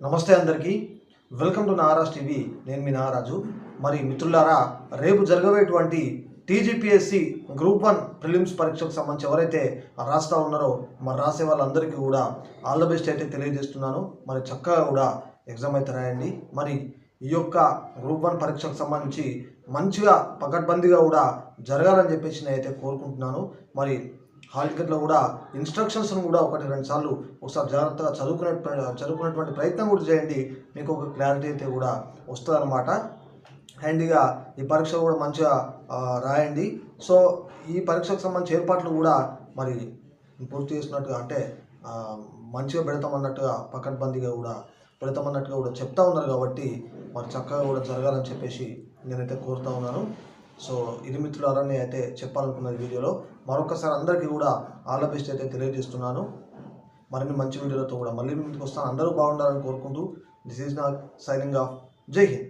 నమస్తే అందరికీ. Welcome to Naraj TV. నేను మీ నారాజు. మరి మిత్రులారా, రేపు జరగబోయేటువంటి టీజీపీఎస్సీ గ్రూప్ 1 ప్రిలిమ్స్ పరీక్షకు సంబంధించి ఎవరైతే రాస్తా ఉన్నారో మరి రాసే వాళ్ళందరికీ కూడా ఆల్ ద బెస్ట్ అయితే తెలియజేస్తున్నాను. మరి చక్కగా కూడా ఎగ్జామ్ అయితే రాయండి. మరి ఈ యొక్క గ్రూప్ 1 పరీక్షకు సంబంధించి మంచిగా పకడ్బందీగా కూడా జరగాలని చెప్పేసి నేనైతే కోరుకుంటున్నాను. మరి హాల్ టికెట్లో కూడా ఇన్స్ట్రక్షన్స్ను కూడా 1-2 సార్లు ఒకసారి జాగ్రత్తగా చదువుకునేటువంటి ప్రయత్నం కూడా చేయండి. మీకు ఒక క్లారిటీ అయితే కూడా వస్తుందన్నమాట. హ్యాండీగా ఈ పరీక్ష కూడా మంచిగా రాయండి. సో ఈ పరీక్షకు సంబంధించి ఏర్పాట్లు కూడా మరి పూర్తి చేసినట్టుగా అంటే మంచిగా పెడతామన్నట్టుగా పకడ్బందీగా కూడా పెడతామన్నట్టుగా కూడా చెప్తా ఉన్నారు. కాబట్టి మరి చక్కగా కూడా జరగాలని చెప్పేసి నేనైతే కోరుతా ఉన్నాను. సో ఇది మిత్రులారా అయితే చెప్పాలనుకున్నది వీడియోలో. మరొకసారి అందరికీ కూడా ఆల్ ద బెస్ట్ అయితే తెలియజేస్తున్నాను. మరిన్ని మంచి వీడియోలతో కూడా మళ్ళీ ముందుకు వస్తాను. అందరూ బాగుండాలని కోరుకుంటూ this is not signing off. జై హింద్.